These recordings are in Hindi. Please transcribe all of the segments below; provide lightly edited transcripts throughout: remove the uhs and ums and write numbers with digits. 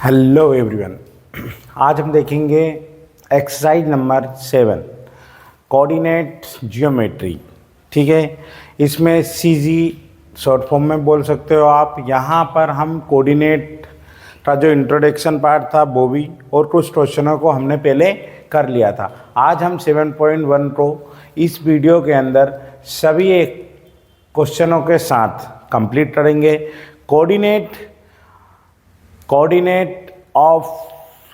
Hello everyone. आज हम देखेंगे एक्सरसाइज नंबर 7 कोऑर्डिनेट जियोमेट्री। ठीक है, इसमें सीजी शॉर्ट फॉर्म में बोल सकते हो आप। यहाँ पर हम कोऑर्डिनेट का जो इंट्रोडक्शन पार्ट था वो भी और कुछ क्वेश्चनों को हमने पहले कर लिया था। आज हम 7.1 को इस वीडियो के अंदर सभी एक क्वेश्चनों के साथ कंप्लीट करेंगे। कोऑर्डिनेट ऑफ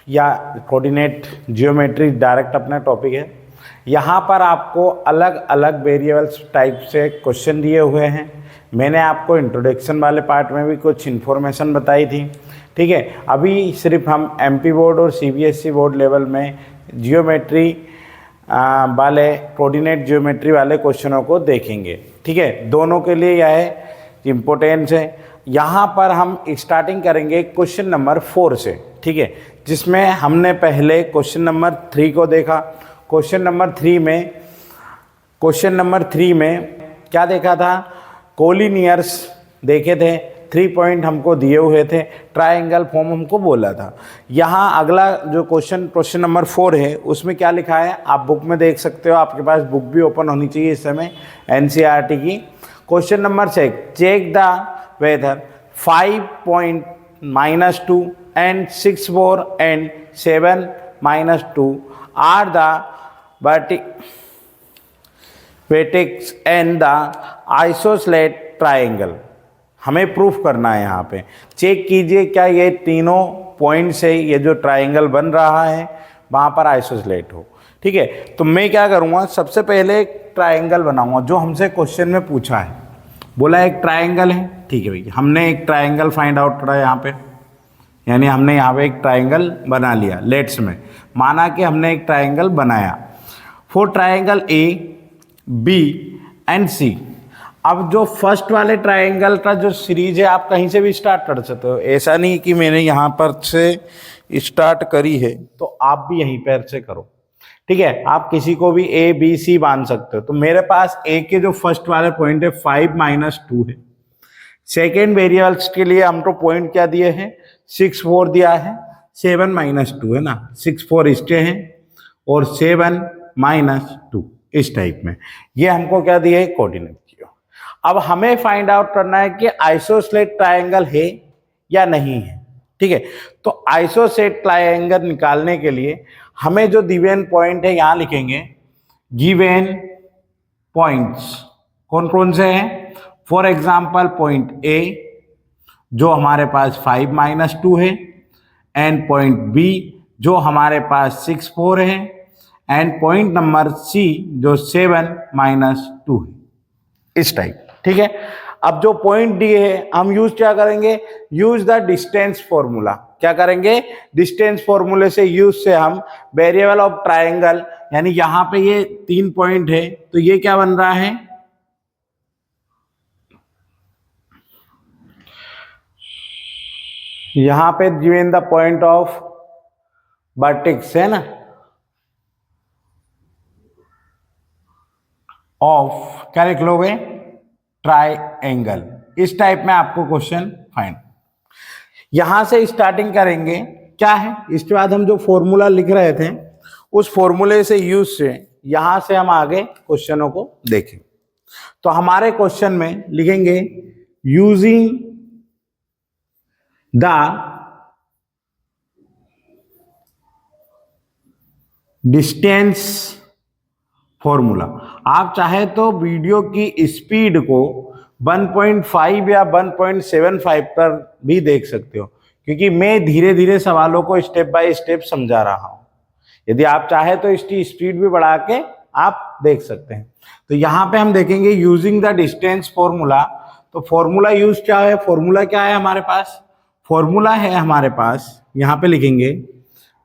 या कोऑर्डिनेट जियोमेट्री डायरेक्ट अपना टॉपिक है। यहाँ पर आपको अलग अलग वेरिएबल्स टाइप से क्वेश्चन दिए हुए हैं। मैंने आपको इंट्रोडक्शन वाले पार्ट में भी कुछ इन्फॉर्मेशन बताई थी। ठीक है, अभी सिर्फ हम एमपी बोर्ड और सीबीएसई बोर्ड लेवल में जियोमेट्री वाले कोऑर्डिनेट जियोमेट्री वाले क्वेश्चनों को देखेंगे। ठीक है, दोनों के लिए यह है इम्पोर्टेंस है। यहाँ पर हम स्टार्टिंग करेंगे क्वेश्चन नंबर 4 से। ठीक है, जिसमें हमने पहले क्वेश्चन नंबर 3 को देखा। क्वेश्चन नंबर 3 में क्या देखा था? कोलिनियर्स देखे थे। 3 पॉइंट हमको दिए हुए थे, ट्रायंगल फॉर्म हमको बोला था। यहाँ अगला जो क्वेश्चन नंबर 4 है, उसमें क्या लिखा है आप बुक में देख सकते हो। आपके पास बुक भी ओपन होनी चाहिए इस समय, एनसीईआरटी की। Question number 6, check the whether 5.-2 and 6.4 and 7-2 are the vertex and the isosceles triangle। हमें प्रूफ करना है। यहाँ पे चेक कीजिए क्या ये तीनों पॉइंट से ये जो ट्राइंगल बन रहा है वहाँ पर आइसोसेलेट हो। ठीक है, तो मैं क्या करूँगा, सबसे पहले एक ट्राइंगल बनाऊँगा जो हमसे क्वेश्चन में पूछा है। बोला एक ट्राइंगल है। ठीक है भैया, हमने एक ट्राइंगल फाइंड आउट करा यहाँ पे, यानी हमने यहाँ पे एक ट्राइंगल बना लिया। लेट्स में माना कि हमने एक ट्राइंगल बनाया for triangle A B and C. अब जो फर्स्ट वाले ट्राइंगल का जो सीरीज है आप कहीं से भी स्टार्ट कर सकते हो। ऐसा नहीं कि मैंने यहाँ पर से स्टार्ट करी है तो आप भी यहीं पर से करो। ठीक है, आप किसी को भी ए बी सी मान सकते हो। तो मेरे पास ए के जो फर्स्ट वाले पॉइंट है 5-2 है। सेकेंड वेरिएबल्स के लिए हमको पॉइंट क्या दिए हैं? 6-4 दिया है। 7-2 है ना, 6-4 इसके हैं और 7-2 इस टाइप में। ये हमको क्या दिए है? कोऑर्डिनेट किया। अब हमें फाइंड आउट करना है कि आइसोसेलेस ट्रायंगल है या नहीं है। ठीक है, तो आइसोसेलेस ट्रायंगल निकालने के लिए हमें जो गिवन पॉइंट है यहाँ लिखेंगे। गिवन पॉइंट्स कौन कौन से हैं? फॉर एग्जाम्पल पॉइंट ए जो हमारे पास 5-2 है, एंड पॉइंट बी जो हमारे पास 6-4 है, एंड पॉइंट नंबर सी जो 7-2 है, इस टाइप। ठीक है, अब जो पॉइंट दिए है हम यूज क्या करेंगे? Use the distance formula. क्या करेंगे? डिस्टेंस फॉर्मूले से यूज से हम वेरिएबल ऑफ ट्राइंगल, यानी यहाँ पे ये 3 पॉइंट है तो ये क्या बन रहा है? यहाँ पे given the point of vertex है ना, ऑफ क्या लिख लोगे? ट्राइंगल। इस टाइप में आपको क्वेश्चन फाइंड। यहां से स्टार्टिंग करेंगे क्या है, इसके बाद हम जो फॉर्मूला लिख रहे थे उस फॉर्मूले से यूज से यहां से हम आगे क्वेश्चनों को देखें। तो हमारे क्वेश्चन में लिखेंगे यूजिंग द डिस्टेंस फॉर्मूला। आप चाहे तो वीडियो की स्पीड को 1.5 या 1.75 पर भी देख सकते हो, क्योंकि मैं धीरे धीरे सवालों को स्टेप बाय स्टेप समझा रहा हूं। यदि आप चाहे तो इसकी स्पीड भी बढ़ा के आप देख सकते हैं। तो यहाँ पे हम देखेंगे यूजिंग द डिस्टेंस फॉर्मूला। तो फॉर्मूला यूज क्या है? फॉर्मूला क्या है हमारे पास? फॉर्मूला है हमारे पास, यहाँ पे लिखेंगे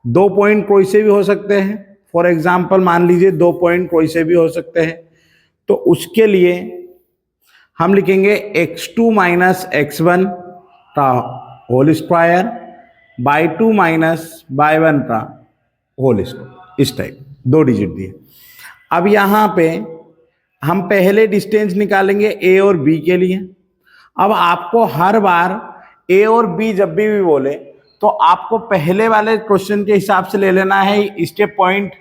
2 पॉइंट कोई से भी हो सकते हैं। फॉर एग्जाम्पल मान लीजिए 2 पॉइंट कोई से भी हो सकते हैं, तो उसके लिए हम लिखेंगे x2 - x1 का होल स्क्वायर बाई 2 - y1 का होल स्क्वायर, इस टाइप 2 डिजिट दिए। अब यहाँ पे हम पहले डिस्टेंस निकालेंगे ए और बी के लिए। अब आपको हर बार ए और बी जब भी बोले तो आपको पहले वाले क्वेश्चन के हिसाब से ले लेना है स्टेप पॉइंट।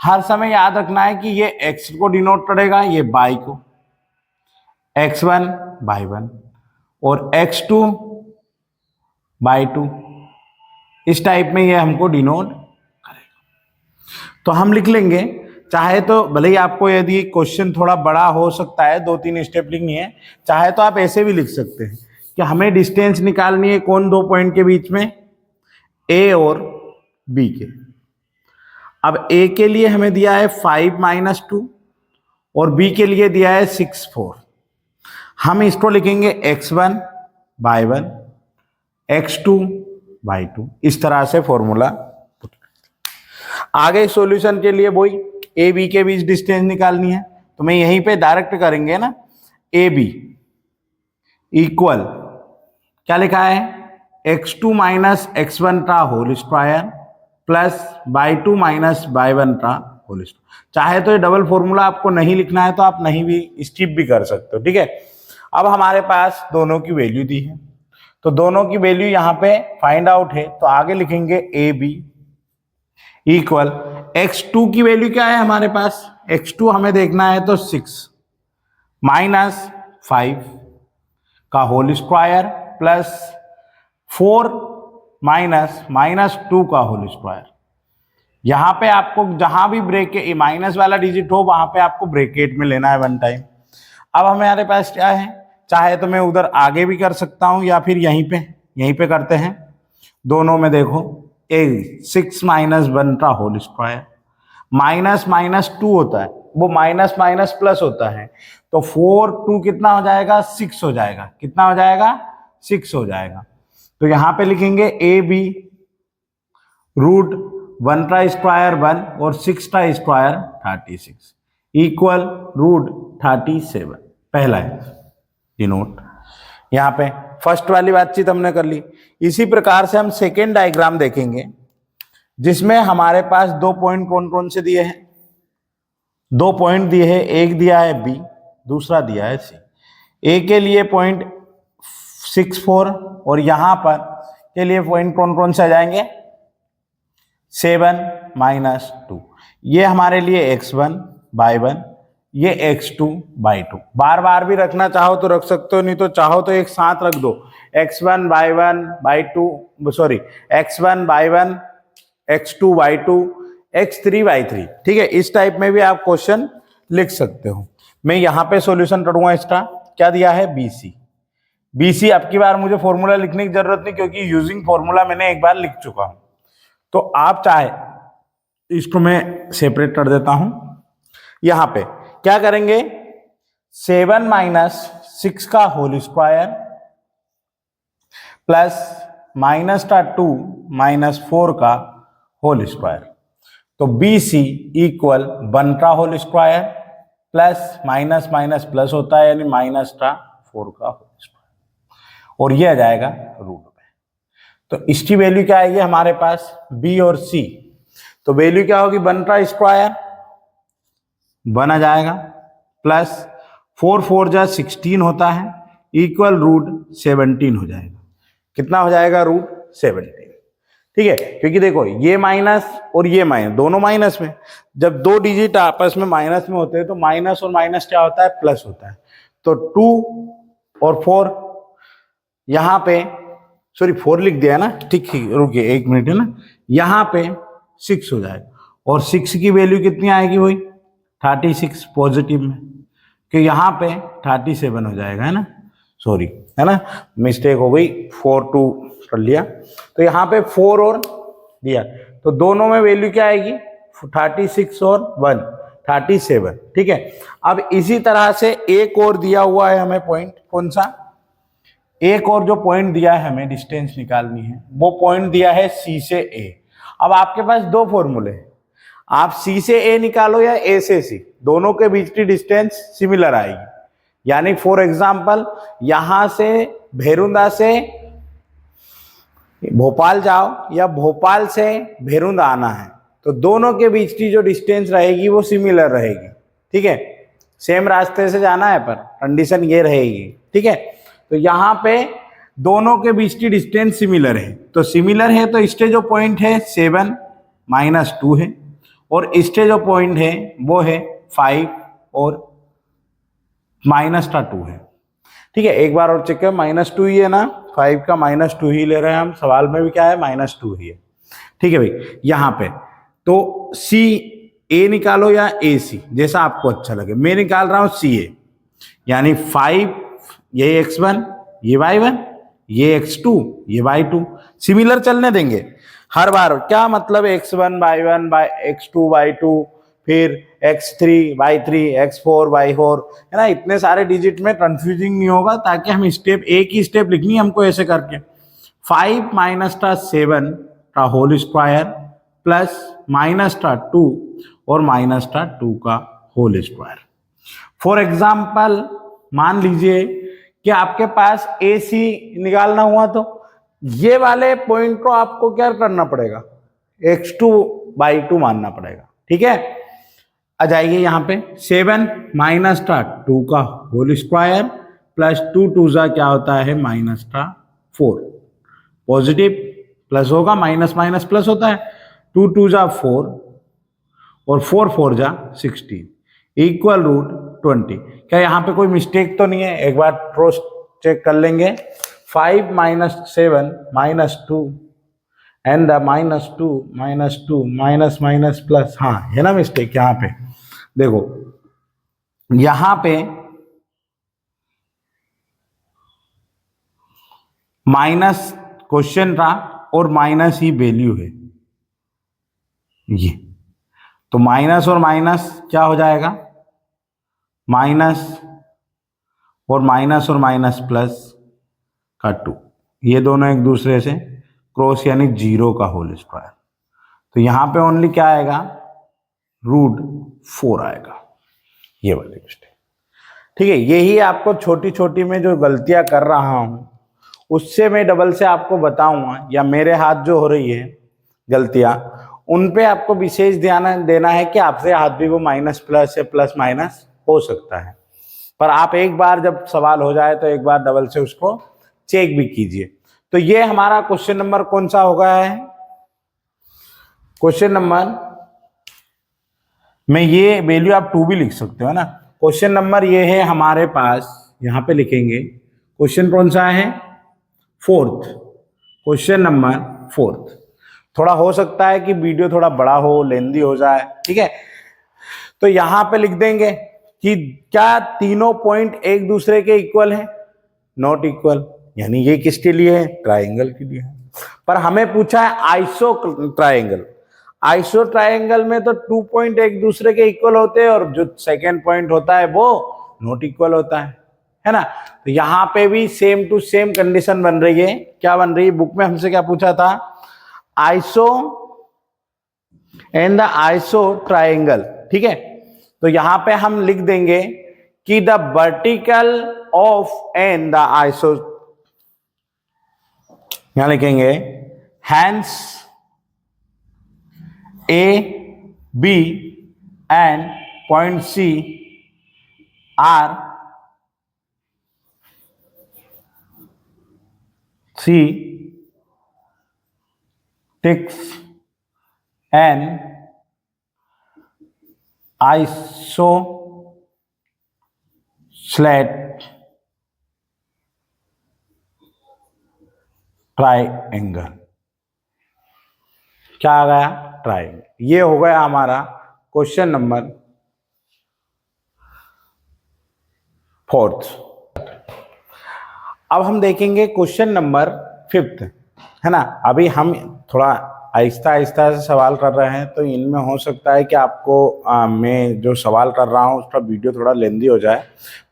हर समय याद रखना है कि ये x को डिनोट करेगा, ये y को, x1 y1 और x2 y2, इस टाइप में ये हमको डिनोट करेगा। तो हम लिख लेंगे, चाहे तो भले ही आपको यदि क्वेश्चन थोड़ा बड़ा हो सकता है, 2-3 स्टेप लिखनी है, चाहे तो आप ऐसे भी लिख सकते हैं कि हमें डिस्टेंस निकालनी है कौन दो पॉइंट के बीच में, ए और बी के। अब ए के लिए हमें दिया है 5 - 2 और बी के लिए दिया है 6 4। हम इसको लिखेंगे x1 y1 x2 y2, इस तरह से फॉर्मूला। आगे सॉल्यूशन के लिए वही ए बी के बीच डिस्टेंस निकालनी है, तो मैं यहीं पे डायरेक्ट करेंगे ना, ए बी इक्वल क्या लिखा है, x2 - x1 का whole square plus y2 - y1 का होल स्क्वायर। चाहे तो ये डबल फॉर्मूला आपको नहीं लिखना है तो आप नहीं भी स्किप भी कर सकते हो, ठीक है। अब हमारे पास दोनों की वैल्यू दी है, तो दोनों की वैल्यू यहाँ पे फाइंड आउट है, तो आगे लिखेंगे ए बी इक्वल x2 की वैल्यू क्या है हमारे पास, x2 हमें देखना है तो 6 - 5 का होल स्क्वायर प्लस 4 - -2 का होल स्क्वायर। यहां पे आपको जहां भी ब्रैकेट माइनस वाला डिजिट हो वहां पे आपको ब्रैकेट में लेना है 1 टाइम। अब हमारे पास क्या है, चाहे तो मैं उधर आगे भी कर सकता हूं या फिर यहीं पे करते हैं। दोनों में देखो 6 - 1 का होल स्क्वायर, -2 होता है, वो माइनस माइनस प्लस होता है, तो 4 2 कितना हो जाएगा, 6 हो जाएगा। कितना हो जाएगा, 6 हो जाएगा। तो यहां पे लिखेंगे ए बी √1 का स्क्वायर 1 और 6 का स्क्वायर 36 इक्वल √37। पहला है डिनोट। यहाँ पे फर्स्ट वाली बातचीत हमने कर ली। इसी प्रकार से हम सेकेंड डायग्राम देखेंगे जिसमें हमारे पास दो पॉइंट कौन कौन से दिए हैं, दो पॉइंट दिए हैं, एक दिया है बी, दूसरा दिया है सी। ए के लिए पॉइंट 6 4 और यहां पर के लिए पॉइंट कौन कौन से आ जाएंगे, 7 - 2। ये हमारे लिए x1 y1, ये x2 y2। बार बार भी रखना चाहो तो रख सकते हो, नहीं तो चाहो तो एक साथ रख दो, x1 y1 y2 sorry x1 y1 x2 y2 x3 y3, ठीक है। इस टाइप में भी आप क्वेश्चन लिख सकते हो। मैं यहाँ पे सॉल्यूशन करूंगा इसका, क्या दिया है BC। BC अब की बार मुझे फॉर्मूला लिखने की जरूरत नहीं क्योंकि यूजिंग फॉर्मूला मैंने एक बार लिख चुका हूं। तो आप चाहे इसको मैं सेपरेट कर देता हूं। यहां पे क्या करेंगे, 7 - 6 का होल स्क्वायर प्लस -2 - 4 का होल स्क्वायर। तो BC इक्वल 1 का whole square plus minus minus plus होता है यानी -4 का होल स्क्वायर, और ये आ जाएगा रूट में। तो इसकी वैल्यू क्या आएगी हमारे पास, B और C। तो वैल्यू क्या होगी, 1 का स्क्वायर 1 आ जाएगा प्लस 4 4 जा 16 होता है इक्वल √17 हो जाएगा। कितना हो जाएगा, √17, ठीक है। क्योंकि देखो ये माइनस और ये माइनस दोनों माइनस में, जब दो डिजिट आपस में माइनस में होते हैं तो माइनस और माइनस क्या होता है, प्लस होता है। तो 2 और 4 यहां पे, सॉरी 4 लिख दिया है ना, ठीक है, रुकिए 1 मिनट है ना, यहां पे 6 हो जाएगा और 6 की वैल्यू कितनी आएगी, वही 36 पॉजिटिव में, कि यहां पे 37 हो जाएगा, है ना, सॉरी है ना, मिस्टेक हो गई, 4 2 कर लिया। तो यहाँ पे 4 और दिया, तो दोनों में वैल्यू क्या आएगी, 36 और 1 37, ठीक है। अब इसी तरह से एक और दिया हुआ है हमें पॉइंट, कौन सा, एक और जो पॉइंट दिया है हमें डिस्टेंस निकालनी है, वो पॉइंट दिया है C से A। अब आपके पास दो फॉर्मूले हैं, आप C से A निकालो या A से C, दोनों के बीच की डिस्टेंस सिमिलर आएगी। यानी फॉर एग्जाम्पल यहां से भेरुंदा से भोपाल जाओ या भोपाल से भेरुंदा आना है, तो दोनों के बीच की जो डिस्टेंस रहेगी वो सिमिलर रहेगी, ठीक है। सेम रास्ते से जाना है पर कंडीशन ये रहेगी, ठीक है। तो यहाँ पे दोनों के बीच की डिस्टेंस सिमिलर है, तो सिमिलर है तो इसके जो पॉइंट है 7 -2 है और इसके जो पॉइंट है वो है 5 और -2 है। ठीक है, एक बार और चेक कर, -2 ही है ना, 5 का -2 ही ले रहे हैं हम, सवाल में भी क्या है -2 ही है। ठीक है भाई, यहाँ पे तो सी ए निकालो या ए सी, जैसा आपको अच्छा लगे। मैं निकाल रहा हूं सी ए, यानी 5 ये x1 ये y1 ये x2 ये y2, सिमिलर चलने देंगे हर बार। क्या मतलब x1 y1 x2 y2 फिर x3 y3 x4 y4, है ना, इतने सारे डिजिट में कंफ्यूजिंग नहीं होगा, ताकि हम स्टेप एक ही स्टेप लिखनी है हमको ऐसे करके। 5 - 7 का होल स्क्वायर प्लस -2 और -2 का होल स्क्वायर। फॉर एग्जाम्पल मान लीजिए कि आपके पास ए सी निकालना हुआ, तो ये वाले पॉइंट को आपको क्या करना पड़ेगा, x2/2 मानना पड़ेगा। ठीक है, आ जाइए यहाँ पे 7 - 2 का होल स्क्वायर प्लस 2 2 क्या होता है -4, पॉजिटिव प्लस होगा, माइनस माइनस प्लस होता है, 2 2 4 और 4 4 16 इक्वल रूट 20। क्या यहाँ पे कोई मिस्टेक तो नहीं है, एक बार क्रॉस चेक कर लेंगे। 5 - 7 -2 एंड -2 -2 माइनस माइनस प्लस, हाँ है ना मिस्टेक यहाँ पे। देखो यहाँ पे माइनस क्वेश्चन था और माइनस ही वैल्यू है ये, तो माइनस और माइनस क्या हो जाएगा, माइनस और माइनस प्लस का 2, ये दोनों एक दूसरे से क्रॉस यानी 0 का होल स्क्वायर। तो यहां पे ओनली क्या आएगा, √4 आएगा, ये वाली मिस्टेक। ठीक है, यही आपको छोटी छोटी में जो गलतियां कर रहा हूं उससे मैं डबल से आपको बताऊंगा, या मेरे हाथ जो हो रही है गलतियां उन पे आपको विशेष ध्यान देना है कि आपसे हाथ भी वो माइनस प्लस या प्लस माइनस हो सकता है, पर आप एक बार जब सवाल हो जाए तो एक बार डबल से उसको चेक भी कीजिए। तो ये हमारा क्वेश्चन नंबर कौन सा हो गया है, क्वेश्चन नंबर में ये वैल्यू आप 2 भी लिख सकते हो ना। क्वेश्चन नंबर ये है हमारे पास, यहां पे लिखेंगे क्वेश्चन कौन सा है, 4th, क्वेश्चन नंबर 4th। थोड़ा हो सकता है कि वीडियो थोड़ा बड़ा हो, लेंदी हो जाए, ठीक है, तो यहां पे लिख देंगे कि क्या तीनों पॉइंट एक दूसरे के इक्वल है, नॉट इक्वल, यानी ये किसके लिए है, ट्राइंगल के लिए है। पर हमें पूछा है आइसो ट्राइंगल, आइसो ट्राइंगल में तो 2 पॉइंट एक दूसरे के इक्वल होते हैं और जो सेकेंड पॉइंट होता है वो नॉट इक्वल होता है ना। तो यहां पे भी सेम टू सेम कंडीशन बन रही है। क्या बन रही है, बुक में हमसे क्या पूछा था, iso and the iso triangle. ठीक है, तो यहां पे हम लिख देंगे कि the vertical of and the iso, यहां लिखेंगे hence A B and point C are C ticks an iso slate triangle. क्या आ गया, ट्राइंगल। ये हो गया हमारा क्वेश्चन नंबर 4th। अब हम देखेंगे क्वेश्चन नंबर 5th, है ना। अभी हम थोड़ा आहिस्ता आहिस्ता से सवाल कर रहे हैं, तो इनमें हो सकता है कि आपको मैं जो सवाल कर रहा हूँ उसका वीडियो थोड़ा लेंदी हो जाए,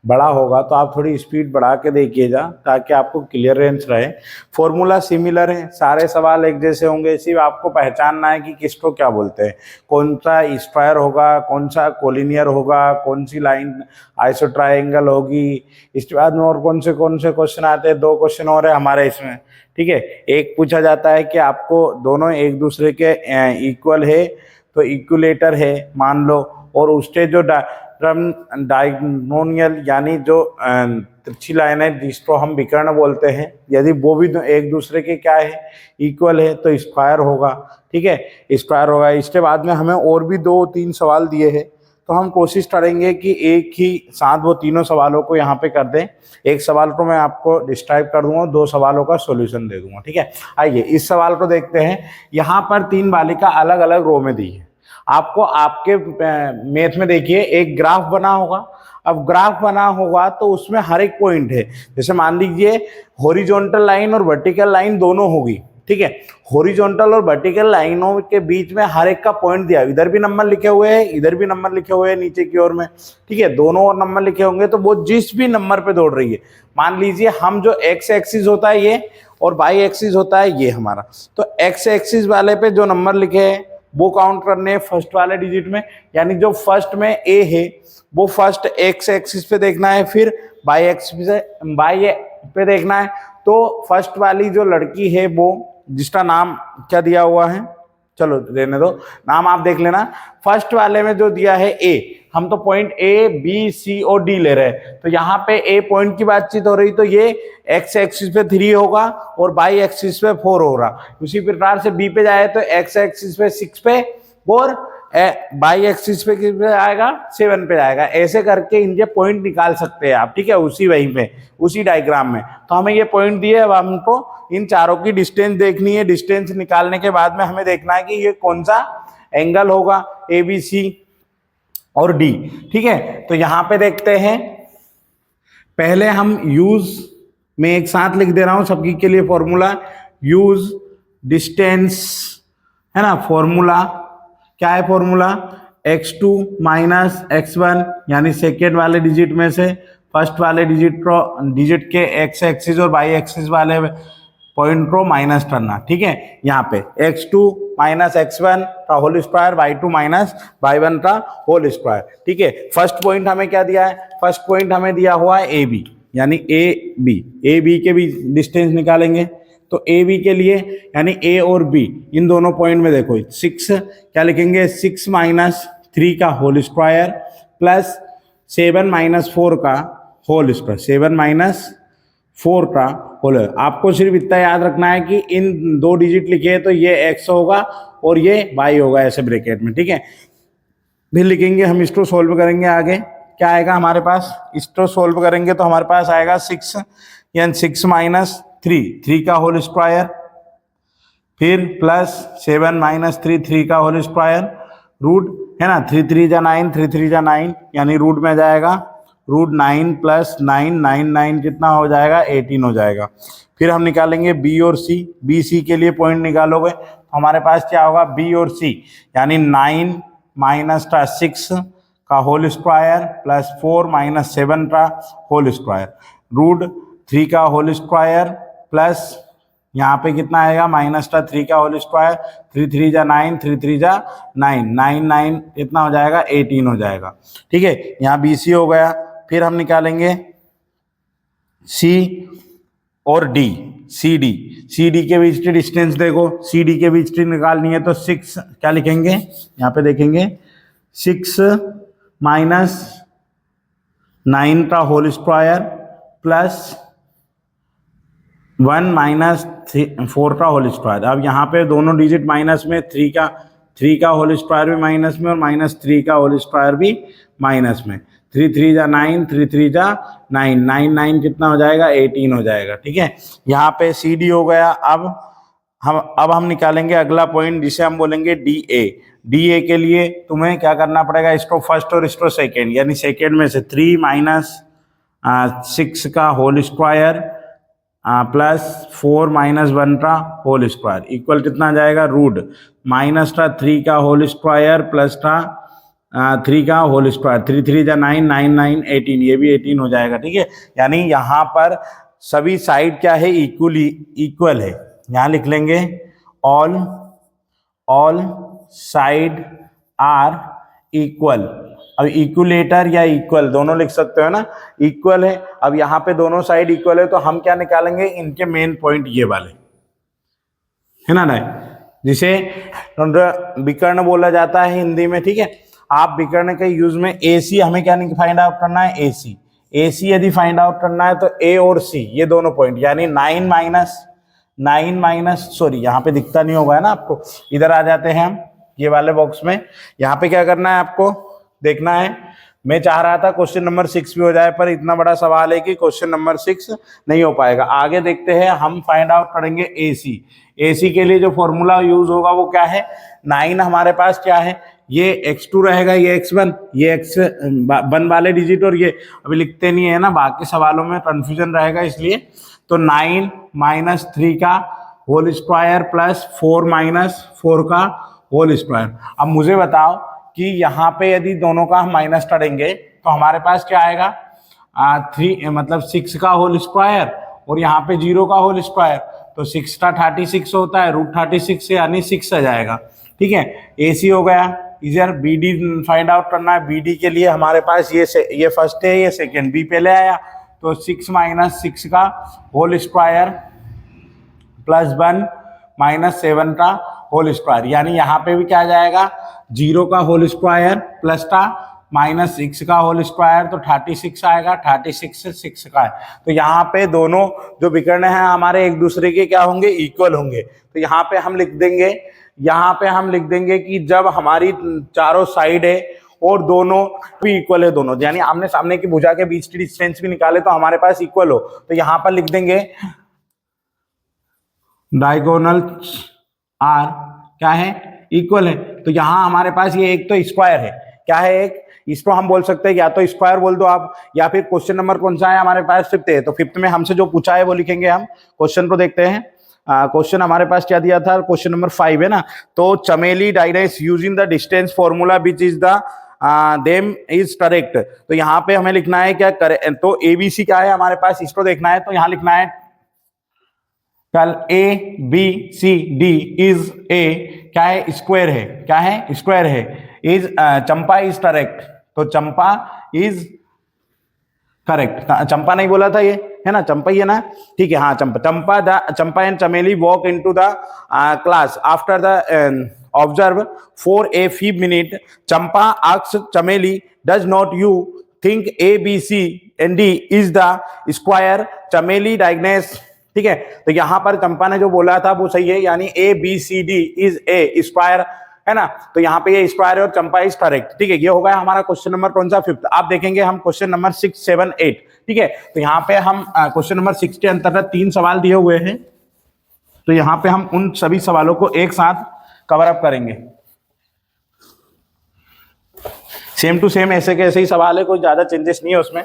बड़ा होगा तो आप थोड़ी स्पीड बढ़ा के देखिएगा ताकि आपको क्लियरेंस रहे। फॉर्मूला सिमिलर है, सारे सवाल एक जैसे होंगे, सिर्फ आपको पहचानना है कि किसको क्या बोलते हैं, कौन सा स्क्वायर होगा, कौन सा कोलिनियर होगा, कौन सी लाइन आइसो ट्राइंगल होगी। इसके बाद में और कौन से क्वेश्चन आते हैं, 2 क्वेश्चन और है हमारे इसमें। ठीक है, एक पूछा जाता है कि आपको दोनों एक दूसरे के इक्वल है तो इक्विलेटर है मान लो, और उसके जो डायगोनल यानी जो तिरछी लाइन है जिसको हम विकर्ण बोलते हैं, यदि वो भी एक दूसरे के क्या है, इक्वल है, तो स्क्वायर होगा। ठीक है, स्क्वायर होगा। इसके बाद में हमें और भी 2-3 सवाल दिए हैं, तो हम कोशिश करेंगे कि एक ही साथ वो तीनों सवालों को यहाँ पे कर दें। एक सवाल को मैं आपको डिस्क्राइब कर दूंगा, 2 सवालों का सॉल्यूशन दे दूंगा। ठीक है, आइए इस सवाल को देखते हैं। यहाँ पर 3 बालिका अलग अलग रो में दी है। आपको आपके मैथ में देखिए एक ग्राफ बना होगा। अब ग्राफ बना होगा तो उसमें हर एक पॉइंट है, जैसे मान लीजिए हॉरिजॉन्टल लाइन और वर्टिकल लाइन दोनों होगी। ठीक है, हॉरिजॉन्टल और वर्टिकल लाइनों के बीच में हर एक का पॉइंट दिया, इधर भी नंबर लिखे हुए हैं, इधर भी नंबर लिखे हुए हैं नीचे की ओर में। ठीक है, दोनों ओर नंबर लिखे होंगे, तो वो जिस भी नंबर पे दौड़ रही है, मान लीजिए हम जो एक्स एक्सिस होता है ये और वाई एक्सिस होता है ये हमारा, तो एक्स एक्सिस वाले पे जो नंबर लिखे हैं वो काउंट करने हैं फर्स्ट वाले डिजिट में, यानी जो फर्स्ट में ए है वो फर्स्ट एक्स एक्सिस पे देखना है, फिर वाई एक्सिस पे देखना है। तो फर्स्ट वाली जो लड़की है वो, जिसका नाम क्या दिया हुआ है, चलो रहने दो, नाम आप देख लेना। फर्स्ट वाले में जो दिया है ए, हम तो पॉइंट ए बी सी और डी ले रहे हैं, तो यहाँ पे ए पॉइंट की बातचीत हो रही, तो ये एक्स एक्सिस पे 3 होगा और वाई एक्सिस पे 4 हो रहा। उसी प्रकार से बी पे जाए तो एक्स एक्सिस पे 6 पे और वाई एक्सिस पे किस पे आएगा, 7 पे जाएगा। ऐसे करके इनके पॉइंट निकाल सकते हैं आप। ठीक है, उसी वहीं पे उसी डायग्राम में। तो हमें ये पॉइंट दिए, अब हमको इन चारों की डिस्टेंस देखनी है। डिस्टेंस निकालने के बाद में हमें देखना है कि ये कौन सा एंगल होगा, ए बी सी और डी। ठीक है, तो यहां पे देखते हैं। पहले हम यूज में एक साथ लिख दे रहा हूं सबकी के लिए फॉर्मूला, यूज डिस्टेंस है ना। फॉर्मूला क्या है, फॉर्मूला x2 माइनस x1, यानी सेकेंड वाले डिजिट में से फर्स्ट वाले डिजिट के x एक्सिस और y एक्सिस वाले पॉइंट को माइनस करना। ठीक है, यहाँ पे x2 माइनस x1 का whole square, y2 minus y1 का होल स्क्वायर। ठीक है, फर्स्ट पॉइंट हमें क्या दिया है, फर्स्ट पॉइंट हमें दिया हुआ है ए बी, यानी ए बी के भी डिस्टेंस निकालेंगे। तो ए बी के लिए यानी ए और बी इन दोनों पॉइंट में देखो 6 क्या लिखेंगे, 6 माइनस 3 का होल स्क्वायर प्लस 7 माइनस 4 का होल स्क्वायर, 7 माइनस 4 का होल। आपको सिर्फ इतना याद रखना है कि इन 2 डिजिट लिखे तो ये x होगा और ये y होगा ऐसे ब्रैकेट में। ठीक है, फिर लिखेंगे हम, इसको सोल्व करेंगे। आगे क्या आएगा हमारे पास, इसको सोल्व करेंगे तो हमारे पास आएगा 6 यानी 6 माइनस 3 का होल स्क्वायर, फिर प्लस 7 माइनस 3 का होल स्क्वायर, रूट है ना, 3 जा 9, 3 जा 9, यानी रूट में जाएगा रूट 9 प्लस 9 कितना हो जाएगा, 18 हो जाएगा। फिर हम निकालेंगे बी और सी, बी सी के लिए पॉइंट निकालोगे तो हमारे पास क्या होगा, बी और सी, यानी 9 माइनस का 6 का होल स्क्वायर प्लस 4 माइनस 7 का होल स्क्वायर, रूट 3 का होल स्क्वायर प्लस यहाँ पे कितना आएगा, माइनस का 3 का होल स्क्वायर, 3 जा 9, 3 जा 9 कितना हो जाएगा, 18 हो जाएगा। ठीक है, यहाँ बी सी हो गया। फिर हम निकालेंगे सी और डी, सी डी के बीच की डिस्टेंस देखो, सी डी के बीच की निकालनी है तो 6 क्या लिखेंगे, यहाँ पे देखेंगे 6 माइनस 9 का होल स्क्वायर प्लस 1 माइनस 4 का होल स्क्वायर। अब यहाँ पे दोनों डिजिट माइनस में, 3 का होल स्क्वायर भी माइनस में और माइनस 3 का होल स्क्वायर भी माइनस में। 3 जा 9, 3 जा 9 कितना हो जाएगा, 18 हो जाएगा। ठीक है, यहाँ पे सी डी हो गया। अब हम निकालेंगे अगला पॉइंट जिसे हम बोलेंगे डी ए के लिए तुम्हें क्या करना पड़ेगा, इसको फर्स्ट और इसको सेकेंड, यानी सेकेंड में से 3 माइनस 6 का होल स्क्वायर प्लस 4 माइनस 1 का होल स्क्वायर इक्वल कितना आ जाएगा, रूट माइनस का 3 का होल स्क्वायर प्लस का 3 का होल स्क्वायर, 3 जा 9, 9 18, ये भी 18 हो जाएगा। ठीक है, यानी यहाँ पर सभी साइड क्या है, इक्वल है। यहाँ लिख लेंगे ऑल साइड आर इक्वल। अब इक्वलेटर या इक्वल दोनों लिख सकते हो ना, इक्वल है। अब यहाँ पे दोनों साइड इक्वल है तो हम क्या निकालेंगे, इनके मेन पॉइंट ये वाले है ना, जिसे विकर्ण बोला जाता है हिंदी में। ठीक है, आप विकर्ण के यूज में AC हमें क्या फाइंड आउट करना है, ए सी यदि फाइंड आउट करना है तो ए और सी ये दोनों पॉइंट, यानी 9 माइनस सॉरी यहाँ पे दिखता नहीं होगा है ना आपको, इधर आ जाते हैं हम ये वाले बॉक्स में। यहाँ पे क्या करना है आपको देखना है, मैं चाह रहा था क्वेश्चन नंबर 6 भी हो जाए, पर इतना बड़ा सवाल है कि क्वेश्चन नंबर 6 नहीं हो पाएगा। आगे देखते हैं, हम फाइंड आउट करेंगे एसी। एसी के लिए जो फॉर्मूला यूज होगा वो क्या है, 9 हमारे पास क्या है, ये x2 रहेगा, ये x1, ये x1 वाले डिजिट, और ये अभी लिखते नहीं है ना, बाकी सवालों में कंफ्यूजन रहेगा इसलिए। तो 9 माइनस 3 का होल स्क्वायर प्लस 4 माइनस 4 का होल स्क्वायर। अब मुझे बताओ कि यहाँ पे यदि दोनों का हम माइनस करेंगे तो हमारे पास क्या आएगा, 3 मतलब 6 का होल स्क्वायर और यहाँ पे 0 का होल स्क्वायर, तो 6 का 36 होता है, रूट 36 से यानी 6 आ जाएगा। ठीक है, एसी हो गया। इधर बी डी फाइंड आउट करना है। बी डी के लिए हमारे पास ये फर्स्ट है, ये सेकेंड, बी पहले आया, तो 6 माइनस 6 का होल स्क्वायर प्लस 1 माइनस 7 का होल स्क्वायर, यानी यहाँ पे भी क्या आ जाएगा, 0 का होल स्क्वायर प्लस का माइनस 6 का होल स्क्वायर, तो 36 आएगा, 36 से 6 का है। तो यहाँ पे दोनों जो विकर्ण हैं हमारे एक दूसरे के क्या होंगे, इक्वल होंगे। तो यहाँ पे हम लिख देंगे कि जब हमारी चारों साइड है और दोनों भी इक्वल है, दोनों यानी आमने सामने की भुजा के बीच की डिस्टेंस भी निकाले तो हमारे पास इक्वल हो, तो यहाँ पर लिख देंगे डायगोनल्स आर क्या है, इक्वल है। तो यहाँ हमारे पास ये एक तो स्क्वायर है, क्या है एक, इसको हम बोल सकते हैं या तो स्क्वायर बोल दो आप, या फिर क्वेश्चन नंबर कौन सा है हमारे पास, 5th है, तो 5th में हमसे जो पूछा है वो लिखेंगे हम। क्वेश्चन को देखते हैं, क्वेश्चन हमारे पास क्या दिया था, क्वेश्चन नंबर 5 है ना। तो Chameli denies using the distance formula which is the them is correct. तो यहाँ पे हमें लिखना है क्या करे, तो एबीसी क्या है हमारे पास, इसको देखना है। तो यहाँ लिखना है कल A B C D is a क्या है, स्क्वायर है, क्या है, स्क्वायर है। इज चंपा इज करेक्ट, तो चंपा इज करेक्ट, चंपा नहीं बोला था ये है ना, चंपा ही है ना, ठीक है, हाँ Champa and Chameli walk into the class after the observe for a few minute. Champa asks Chameli does not you think A B C and D is the square, Chameli denies. ठीक है, तो यहां पर चंपा ने जो बोला था वो सही है, यानी A B C D is a square है ना, तो यहाँ पे ये स्क्वायर है और चंपा इज करेक्ट। ठीक है, ये हो गया हमारा क्वेश्चन नंबर कौन सा, 5th। आप देखेंगे हम क्वेश्चन नंबर 6, 7, 8। ठीक है, तो यहाँ पे हम क्वेश्चन नंबर 6 के अंतर्गत 3 सवाल दिए हुए हैं, तो यहाँ पे हम उन सभी सवालों को एक साथ कवर अप करेंगे। सेम टू सेम ऐसे के ऐसे ही सवाल है, कोई ज्यादा चेंजेस नहीं है उसमें।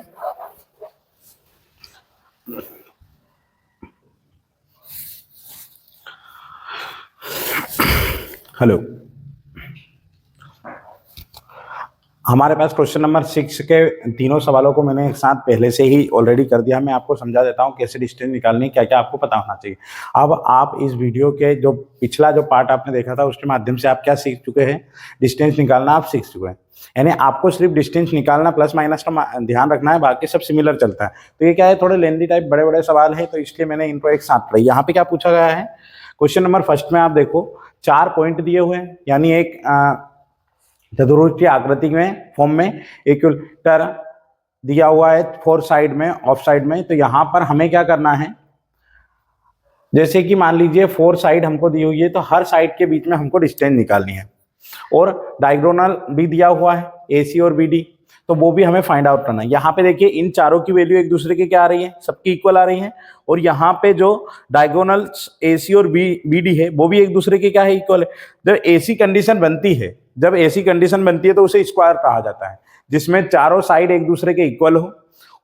हेलो, हमारे पास क्वेश्चन नंबर 6 के तीनों सवालों को मैंने एक साथ पहले से ही ऑलरेडी कर दिया। मैं आपको समझा देता हूं कैसे डिस्टेंस निकालनी, क्या क्या आपको पता होना चाहिए। अब आप इस वीडियो के जो पिछला जो पार्ट आपने देखा था उसके माध्यम से आप क्या सीख चुके हैं, डिस्टेंस निकालना आप सीख चुके हैं। यानी आपको सिर्फ डिस्टेंस निकालना प्लस माइनस का ध्यान रखना है, बाकी सब सिमिलर चलता है। तो ये क्या है, थोड़े लेंदी टाइप बड़े बड़े सवाल है, तो इसलिए मैंने इनको एक साथ पढ़ा। यहाँ पे क्या पूछा गया है, क्वेश्चन नंबर फर्स्ट में आप देखो 4 पॉइंट दिए हुए हैं, यानी एक चतुर्भुज की आकृति में फॉर्म में इक्वेटर दिया हुआ है 4 साइड में, ऑफ साइड में। तो यहां पर हमें क्या करना है, जैसे कि मान लीजिए 4 साइड हमको दी हुई है, तो हर साइड के बीच में हमको डिस्टेंस निकालनी है, और डायगोनल भी दिया हुआ है एसी और बीडी, तो वो भी हमें फाइंड आउट करना है। यहाँ पे देखिए इन चारों की वैल्यू एक दूसरे के क्या आ रही है, सबकी इक्वल आ रही है, और यहाँ पे जो डायगोनल एसी और बीडी है वो भी एक दूसरे के क्या है, इक्वल है। जब ऐसी कंडीशन बनती है, तो उसे स्क्वायर कहा जाता है, जिसमें चारों साइड एक दूसरे के इक्वल हो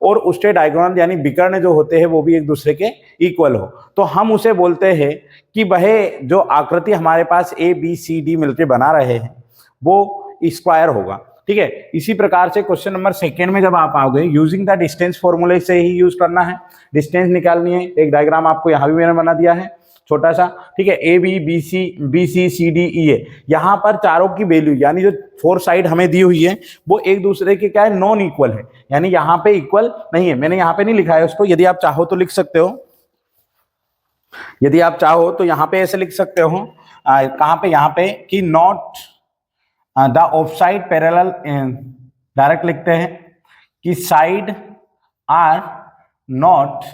और उसके डायगोनल यानी विकर्ण जो होते हैं वो भी एक दूसरे के इक्वल हो, तो हम उसे बोलते हैं कि वह जो आकृति हमारे पास ए बी सी डी मिलकर बना रहे हैं वो स्क्वायर होगा। ठीक है, इसी प्रकार से क्वेश्चन नंबर 2 में जब आप आओगे, यूजिंग द डिस्टेंस फॉर्मूले से ही यूज करना है, डिस्टेंस निकालनी है। एक डायग्राम आपको यहाँ भी मैंने बना दिया है छोटा सा, ठीक है, A B B C C D E A, यहाँ पर चारों की वैल्यू यानी जो 4 साइड हमें दी हुई है वो एक दूसरे के क्या है, नॉन इक्वल है, यानी यहाँ पे इक्वल नहीं है। मैंने यहाँ पे नहीं लिखा है उसको, यदि आप चाहो तो लिख सकते हो, यदि आप चाहो तो यहाँ पे ऐसे लिख सकते हो, कहाँ पे, यहाँ पे कि not the of side parallel, direct लिखते हैं कि साइड आर नॉट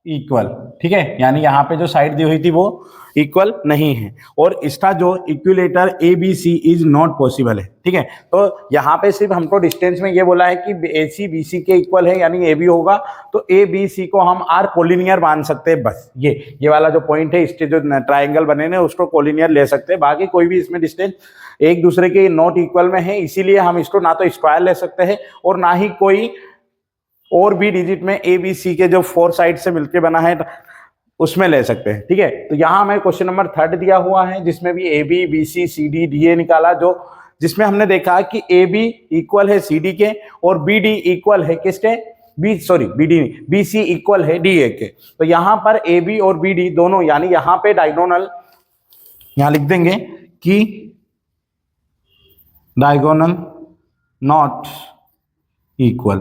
इक्वल, ठीक है, यानी यहाँ पे जो साइड दी हुई थी वो इक्वल नहीं है, और इसका जो equilateral A B C is not possible है, ठीक है। तो यहाँ पे सिर्फ हमको डिस्टेंस में ये बोला है कि ए सी बी सी के इक्वल है, यानी ए बी होगा, तो ए बी सी को हम आर कोलिनियर मान सकते हैं, बस ये वाला जो पॉइंट है, इसके जो ट्राइंगल बने हैं उसको कोलिनियर ले सकते हैं, बाकी कोई भी इसमें डिस्टेंस एक दूसरे के नॉट इक्वल में है, इसीलिए हम इसको ना तो स्क्वायर ले सकते हैं और ना ही कोई और भी डिजिट में ए बी सी के जो 4 साइड से मिलके बना है उसमें ले सकते हैं, ठीक है। तो यहाँ हमें क्वेश्चन नंबर 3 दिया हुआ है, जिसमें भी A B B C C D D A निकाला, जो जिसमें हमने देखा कि ए बी इक्वल है सी डी के और बी डी इक्वल है किसके, बी डी नहीं, बी सी इक्वल है डी ए के। तो यहाँ पर ए बी और बी डी दोनों, यानी यहाँ पे डायगोनल, यहाँ लिख देंगे कि डायगोनल नॉट इक्वल,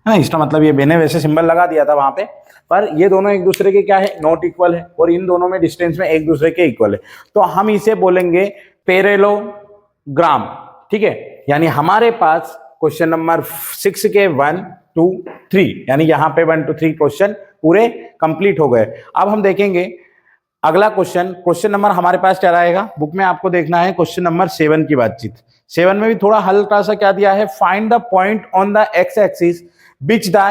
है ना, इसका मतलब ये मैंने वैसे सिंबल लगा दिया था वहां पे, पर ये दोनों एक दूसरे के क्या है, नॉट इक्वल है, और इन दोनों में डिस्टेंस में एक दूसरे के इक्वल है, तो हम इसे बोलेंगे पैरेललोग्राम, ठीक है। यानी हमारे पास क्वेश्चन नंबर 6 के 1 2 3, यानी यहाँ पे 1 2 3 क्वेश्चन पूरे कंप्लीट हो गए। अब हम देखेंगे अगला क्वेश्चन नंबर हमारे पास क्या रहेगा, बुक में आपको देखना है क्वेश्चन नंबर 7 की बातचीत। 7 में भी थोड़ा हल्का सा क्या दिया है, find the point on the x axis which the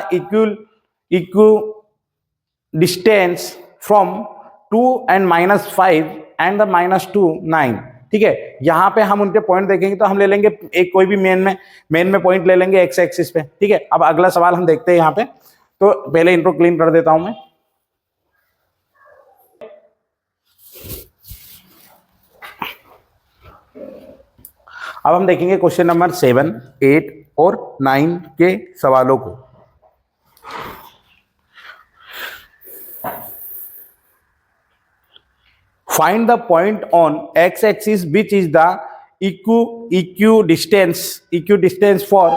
equidistance from 2 and -5 and the -2 9, ठीक है। यहाँ पे हम उनके पॉइंट देखेंगे तो हम ले लेंगे एक कोई भी मेन में पॉइंट ले लेंगे एक्स एक्सिस पे, ठीक है। अब अगला सवाल हम देखते हैं यहाँ पे, तो पहले इनको क्लीन कर देता हूं मैं। अब हम देखेंगे क्वेश्चन नंबर 7 8 और 9 के सवालों को। Find the point on x axis which is the equidistance for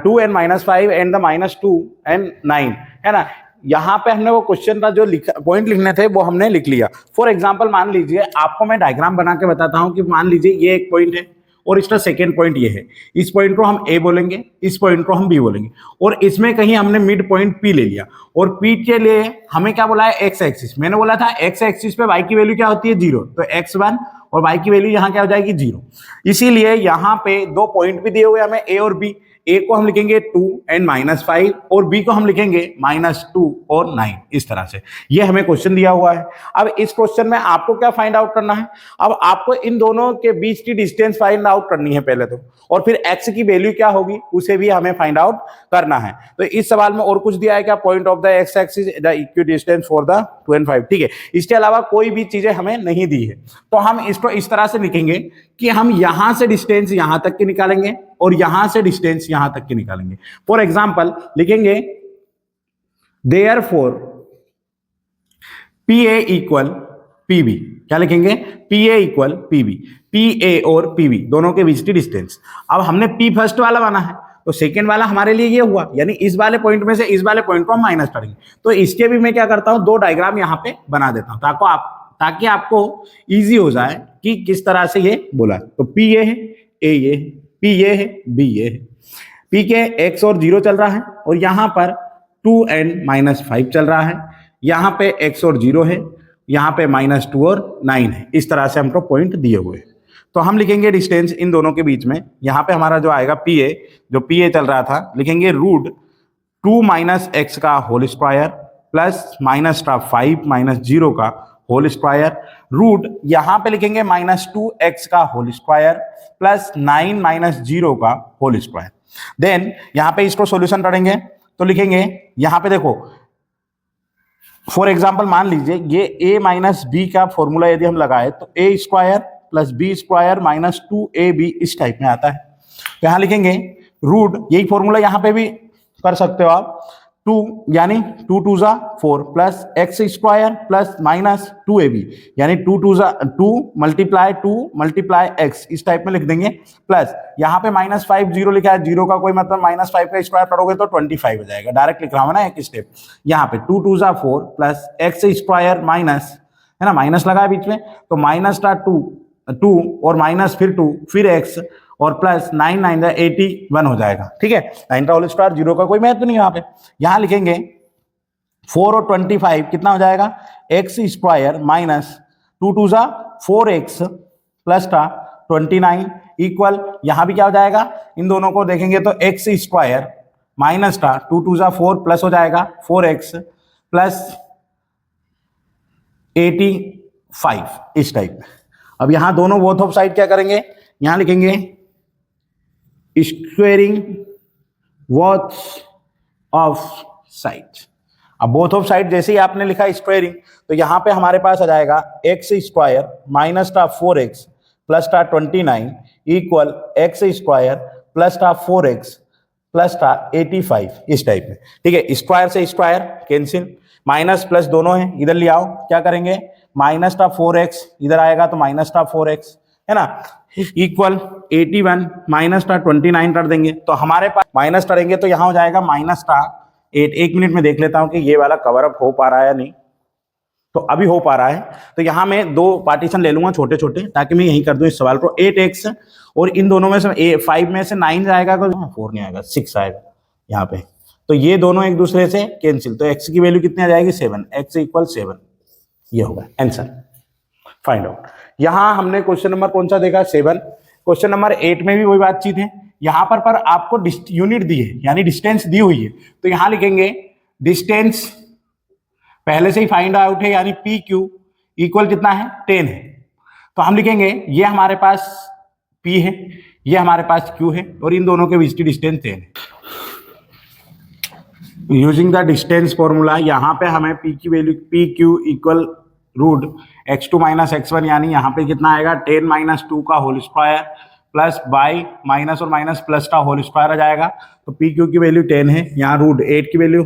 2 and -5 and the -2 and 9, है ना। यहाँ पे हमने वो क्वेश्चन का जो पॉइंट लिखने थे वो हमने लिख लिया। फॉर एग्जाम्पल मान लीजिए, आपको मैं डायग्राम बना के बताता हूँ कि मान लीजिए ये एक पॉइंट है और इसका सेकेंड पॉइंट ये है, इस पॉइंट को हम ए बोलेंगे, इस पॉइंट को हम बी बोलेंगे, और इसमें कहीं हमने मिड पॉइंट पी ले लिया, और पी के लिए हमें क्या बोला है, एक्स एक्सिस। मैंने बोला था एक्स एक्सिस पे वाई की वैल्यू क्या होती है 0, तो x1 और वाई की वैल्यू यहाँ क्या हो जाएगी 0। इसीलिए यहाँ पे दो पॉइंट भी दिए हुए हमें ए और बी, ए को हम लिखेंगे 2 and -5 और बी को हम लिखेंगे -2 और 9, इस तरह से ये हमें क्वेश्चन दिया हुआ है। अब इस क्वेश्चन में आपको क्या फाइंड आउट करना है, अब आपको इन दोनों के बीच की डिस्टेंस फाइंड आउट करनी है पहले तो, और फिर एक्स की वैल्यू क्या होगी उसे भी हमें फाइंड आउट करना है। तो इस सवाल में और कुछ दिया है क्या, point of the x axis the equidistance for the 2 and 5, ठीक है। इसके अलावा कोई भी चीजें हमें नहीं दी है, तो हम इसको इस तरह से लिखेंगे कि हम यहां से डिस्टेंस यहां तक की निकालेंगे और यहां से डिस्टेंस यहां तक की निकालेंगे। फॉर एग्जाम्पल लिखेंगे therefore P A equal P B, क्या लिखेंगे, P A equal P B, P A और पी बी दोनों के बीच की डिस्टेंस। अब हमने पी फर्स्ट वाला माना है, तो सेकेंड वाला हमारे लिए ये हुआ, यानी इस वाले पॉइंट में से इस वाले पॉइंट को हम माइनस करेंगे। तो इसके भी मैं क्या करता हूं, दो डायग्राम यहां पे बना देता हूं ताकि आपको इजी हो जाए कि किस तरह से ये बोला। तो पी ये है, ए ये है, पी ये है, बी ये है। पी के x और 0 चल रहा है और यहाँ पर 2 and -5 चल रहा है, यहाँ पे x और 0 है, यहाँ पे -2 और 9 है। इस तरह से हमको पॉइंट दिए हुए हैं। तो हम लिखेंगे डिस्टेंस इन दोनों के बीच में, यहाँ पे हमारा जो आएगा पी ए, जो पी ए चल रहा था, लिखेंगे रूट 2 - x का होल स्क्वायर प्लस -5 - 0 का होल स्क्वायर, रूट यहाँ पे लिखेंगे -2x का होल स्क्वायर प्लस 9 - 0 का होल स्क्वायर। देन यहाँ पे इसको सॉल्यूशन करेंगे तो लिखेंगे, यहाँ पे देखो फॉर एग्जांपल मान लीजिए ये a - b का फॉर्मूला यदि हम लगाए तो a square plus b square -2ab इस टाइप में आता है। तो यहाँ लिखेंगे रूट, यही फॉर्मूला यहाँ पे भी कर सकते हो आप, 2 यानी 2 2 ज़ा 4 plus x square plus -2ab यानी 2 2 ज़ा 2 मल्टीप्लाई 2 मल्टीप्लाई एक्स इस टाइप में लिख देंगे, प्लस यहाँ पे -5 0 लिखा है, 0 का कोई मतलब -5 का स्क्वायर करोगे तो 25 हो जाएगा, डायरेक्ट लिख रहा हूँ ना एक स्टेप। यहाँ पे 2 2 ज़ा 4 प्लस एक्स स्क्वायर माइनस, है ना, माइनस लगा है बीच में, तो माइनस का 2 और माइनस फिर 2 फिर एक्स और प्लस 9 9 81 हो जाएगा। ठीक है, 9 का होल स्क्वायर, 0 का कोई महत्व नहीं यहाँ पे। यहाँ लिखेंगे 4 और 25 कितना हो जाएगा, एक्स स्क्वायर माइनस 2 2 जा 4x प्लस का 29 इक्वल, यहाँ भी क्या हो जाएगा, इन दोनों को देखेंगे तो एक्स स्क्वायर माइनस का 2 2 जा 4 प्लस हो जाएगा 4x प्लस 85 इस टाइप में। अब यहाँ दोनों बोथ ऑफ साइड क्या करेंगे, यहाँ लिखेंगे स्क्वेयरिंग बोथ ऑफ साइड। अब बोथ ऑफ साइड जैसे ही आपने लिखा स्क्वेयरिंग, तो यहाँ पे हमारे पास आ जाएगा एक्स स्क्वायर माइनस का 4x प्लस का 29 इक्वल एक्स स्क्वायर प्लस का 4x प्लस का 85 इस टाइप में। ठीक है, स्क्वायर से स्क्वायर कैंसिल, माइनस प्लस दोनों है, इधर ले आओ, क्या करेंगे, माइनस का 4x इधर आएगा तो माइनस का 4x है ना, इक्वल 81 माइनस का 29 कर देंगे, तो हमारे पास माइनस करेंगे तो यहाँ हो जाएगा माइनस का 8। 1 मिनट में देख लेता हूं कि ये वाला कवर अप हो पा रहा है या नहीं, तो अभी हो पा रहा है। तो यहाँ मैं 2 पार्टीशन ले लूंगा छोटे छोटे, ताकि मैं यही कर दूं इस सवाल को। 8x और इन दोनों में से 5 में से 9 जाएगा तो 4 नहीं आएगा, 6 आएगा यहाँ पे, तो ये दोनों एक दूसरे से कैंसिल, तो x की वैल्यू कितनी आ जाएगी, 7, x इक्वल 7, ये होगा आंसर। Find out. यहाँ हमने क्वेश्चन नंबर कौन सा देखा, 7। क्वेश्चन नंबर 8 में भी वही बातचीत है, यहाँ पर आपको यूनिट दी है, यानी डिस्टेंस दी हुई है, तो यहाँ लिखेंगे डिस्टेंस पहले से ही फाइंड आउट है, यानी पी क्यू इक्वल कितना है, 10 है, तो हम लिखेंगे ये हमारे पास P है, ये हमारे पास Q है, और इन दोनों के बीच की डिस्टेंस 10 है। यूजिंग द डिस्टेंस फॉर्मूला, यहाँ पे हमें P की value P Q equal root x2 minus x1, यानी यहाँ पे कितना आएगा, 10 माइनस 2 का whole square plus by minus और माइनस प्लस का होल स्क्वायर आ जाएगा, तो पी क्यू की वैल्यू 10 है, यहाँ रूट 8 की वैल्यू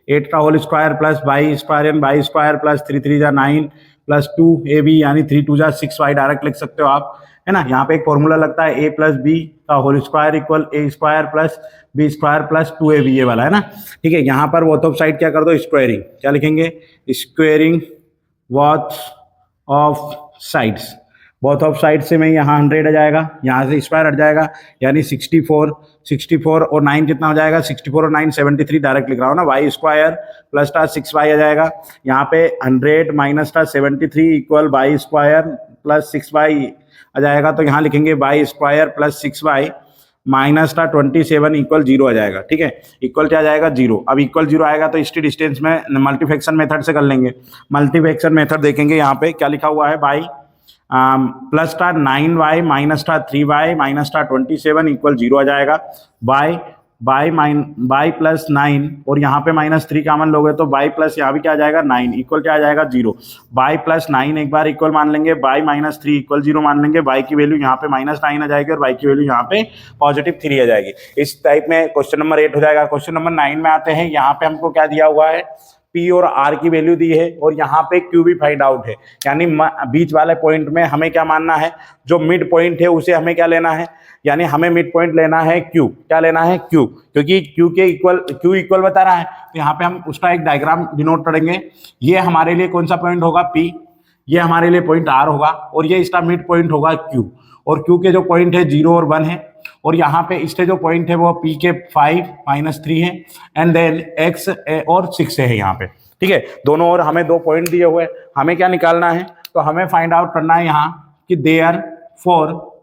8 का whole square plus by square N by square plus 3 3 जा 9 प्लस 2 ए बी, यानी 3 2 जा 6 वाई डायरेक्ट लिख सकते हो आप, है ना। यहाँ पे एक फॉर्मूला लगता है a प्लस बी का whole square equal A square plus B square plus 2ab, ये वाला है ना। ठीक है, यहाँ पर बोथ ऑफ साइड क्या कर दो, स्क्वायरिंग, क्या लिखेंगे, squaring both of sides. Both of side से मैं यहाँ 100 आ जाएगा, यहाँ से स्क्वायर हट जाएगा, यानी 64 और 9 कितना हो जाएगा, 64 और 9 73, डायरेक्ट लिख रहा हूँ ना, वाई स्क्वायर प्लस का 6y आ जाएगा, यहाँ पे 100 माइनस का 73 equal Y square plus 6y आ जाएगा, तो यहाँ लिखेंगे Y square plus 6y minus का 27 इक्वल 0 आ जाएगा। ठीक है, इक्वल क्या आ जाएगा, 0। अब इक्वल 0 आएगा तो इसकी डिस्टेंस में मल्टीप्लिकेशन मेथड से कर लेंगे। मल्टीप्लिकेशन मेथड देखेंगे, यहाँ पे क्या लिखा हुआ है, बाई प्लस का 9y माइनस का 3y माइनस का 27 इक्वल 0 आ जाएगा, बाई प्लस 9 और यहाँ पे माइनस 3 कॉमन लोगे तो बाई प्लस यहाँ भी क्या आ जाएगा 9 इक्वल क्या आ जाएगा 0। बाई प्लस 9 एक बार इक्वल मान लेंगे, बाई माइनस 3 इक्वल 0 मान लेंगे, बाई की वैल्यू यहाँ पे माइनस 9 आ जाएगी और बाई की वैल्यू यहाँ पे पॉजिटिव 3 आ जाएगी। इस टाइप में क्वेश्चन नंबर 8 हो जाएगा। क्वेश्चन नंबर 9 में आते हैं, यहाँ पे हमको क्या दिया हुआ है, P और R की वैल्यू दी है और यहाँ पे Q भी फाइंड आउट है, यानी बीच वाले पॉइंट में हमें क्या मानना है, जो मिड पॉइंट है उसे हमें क्या लेना है, यानी हमें मिड पॉइंट लेना है Q। क्या लेना है, Q, क्योंकि Q इक्वल बता रहा है, तो यहाँ पे हम उसका एक डायग्राम डिनोट करेंगे। ये हमारे लिए कौन सा पॉइंट होगा, P, ये हमारे लिए पॉइंट R होगा और ये इसका मिड पॉइंट होगा Q, और Q के जो पॉइंट है 0 और 1 है, और यहाँ पे इसके जो पॉइंट है वो P के 5 माइनस 3 है एंड देन X और 6 है यहाँ पे। ठीक है, दोनों ओर हमें 2 पॉइंट दिए हुए, हमें क्या निकालना है, तो हमें फाइंड आउट करना है यहाँ कि देयरफॉर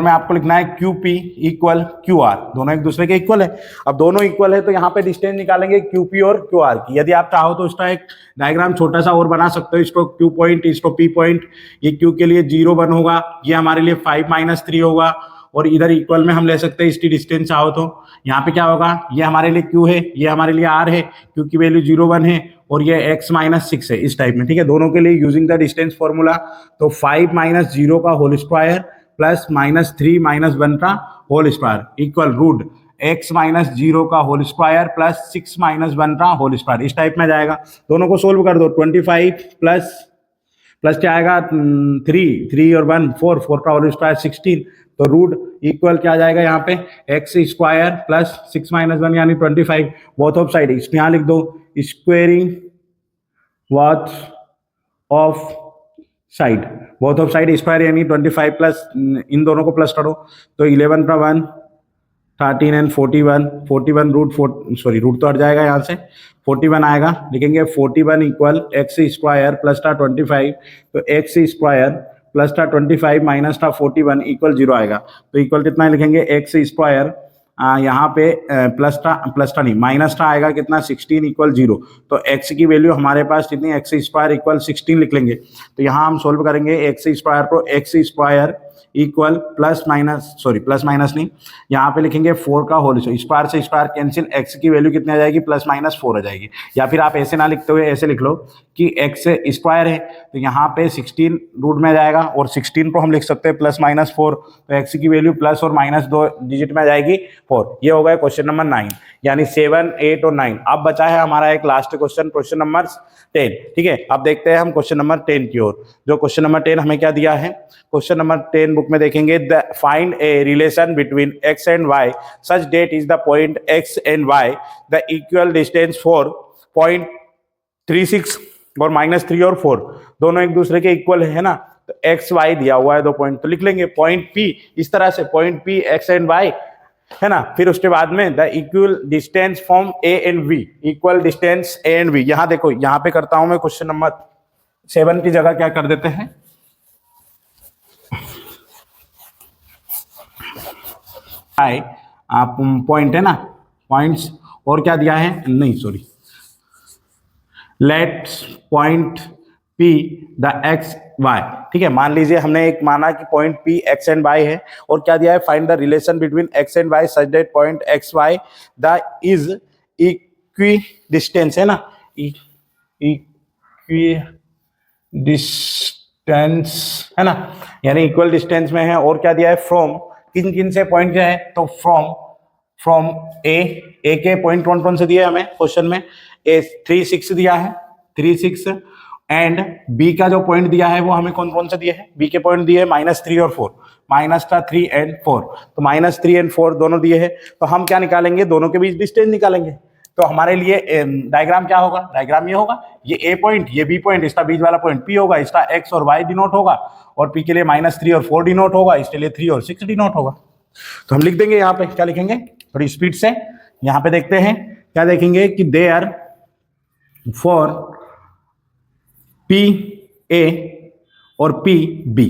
में आपको लिखना है QP इक्वल QR, दोनों एक दूसरे के इक्वल है। अब दोनों इक्वल है तो यहाँ पे डिस्टेंस निकालेंगे QP और QR की। यदि आप चाहो तो इसका एक डायग्राम छोटा सा और बना सकते हो, इसको Q पॉइंट, इसको P पॉइंट, ये Q के लिए 0 1 होगा, ये हमारे लिए 5 माइनस 3 होगा, और इधर इक्वल में हम ले सकते हैं इसकी डिस्टेंस चाहो तो। यहाँ पे क्या होगा, ये हमारे लिए Q है, ये हमारे लिए R है, Q की वैल्यू 0 1 है और ये X माइनस 6 है, इस टाइप में। ठीक है, दोनों के लिए यूजिंग द डिस्टेंस फॉर्मूला, तो 5 माइनस 0 का whole square plus minus 3 minus 1 का whole square equal root x minus 0 का होल स्क्वायर प्लस 6 माइनस 1 का होल स्क्वायर, इस टाइप में जाएगा। दोनों को सोल्व कर दो, 25 प्लस क्या आएगा 3 और 1 4 का होल स्क्वायर 16, तो रूट इक्वल क्या आ जाएगा यहाँ पे x स्क्वायर प्लस 6 माइनस 1 यानी 25, बोथ ऑफ साइड इसमें यहाँ लिख दो, squaring both of side, both of side square यानी 25 प्लस इन दोनों को प्लस करो तो 11 का 1 13 एंड 41 रूट सॉरी रूट तो हट जाएगा यहाँ से 41 आएगा, लिखेंगे 41 इक्वल एक्स स्क्वायर प्लस था 25, तो एक्स स्क्वायर प्लस था 25 माइनस था 41 इक्वल 0 आएगा। तो इक्वल कितना लिखेंगे एक्स स्क्वायर यहाँ पे प्लस था नहीं माइनस था आएगा कितना 16 इक्वल 0, तो x की वैल्यू हमारे पास कितनी एक्स स्क्वायर इक्वल 16 लिख लेंगे। तो यहाँ हम सोल्व करेंगे एक्स स्क्वायर को, x square equal plus minus नहीं, यहाँ पे लिखेंगे 4 का होल स्क्वायर से स्क्वायर कैंसिल, x की वैल्यू कितनी आ जाएगी प्लस माइनस 4 आ जाएगी। या फिर आप ऐसे ना लिखते हुए ऐसे लिख लो कि x स्क्वायर है तो यहाँ पे 16 रूट में आ जाएगा और 16 को हम लिख सकते हैं प्लस माइनस 4, तो x की वैल्यू प्लस और माइनस 2 डिजिट में आ जाएगी 4। ये हो गया क्वेश्चन नंबर 9, यानी 7, 8 और 9। अब बचा है हमारा एक लास्ट क्वेश्चन, क्वेश्चन नंबर 10। ठीक है, अब देखते हैं हम क्वेश्चन नंबर 10 की ओर। जो क्वेश्चन नंबर 10 हमें क्या दिया है, क्वेश्चन नंबर 10 बुक में देखेंगे find a relation between x and y such that is the point x and y the equal distance for point 36 और -3 और 4 दोनों एक दूसरे के इक्वल है ना, तो x y दिया हुआ है 2 पॉइंट, तो लिख लेंगे पॉइंट P इस तरह से, point P x and y है ना। फिर उसके बाद में the equal distance from a and v, equal distance a and v। यहां देखो, यहां पे करता हूं मैं क्वेश्चन नंबर 7 की जगह क्या कर देते हैं, आप पॉइंट है ना, पॉइंट्स और क्या दिया है, नहीं sorry, let's point P the X Y. ठीक है, मान लीजिए हमने एक माना कि point P X and Y है और क्या दिया है, find the relation between X and Y such that point X Y the is equi distance है ना, इक्वी डिस्टेंस है ना, यानी इक्वल डिस्टेंस में है। और क्या दिया है, फ्रॉम, किन किन से पॉइंट क्या है, तो फ्रॉम ए के पॉइंट कौन कौन से दिए हमें क्वेश्चन में, ए 3 6 दिया है 3 6, एंड बी का जो पॉइंट दिया है वो हमें कौन कौन से दिए हैं, बी के पॉइंट दिए -3 और 4, -3 एंड 4, तो -3 एंड 4 दोनों दिए हैं। तो हम क्या निकालेंगे, दोनों के बीच डिस्टेंस निकालेंगे। तो हमारे लिए डायग्राम क्या होगा, डायग्राम ये होगा, ये ए पॉइंट ये बी पॉइंट, इसका बीच वाला पॉइंट पी होगा, इसका एक्स और वाई डिनोट होगा, और पी के लिए -3 और 4 डिनोट होगा, इसके लिए 3 और 6 डिनोट होगा। तो हम लिख देंगे यहाँ पे, क्या लिखेंगे, थोड़ी स्पीड से यहाँ पे देखते हैं, क्या देखेंगे कि they are for P A और पी बी,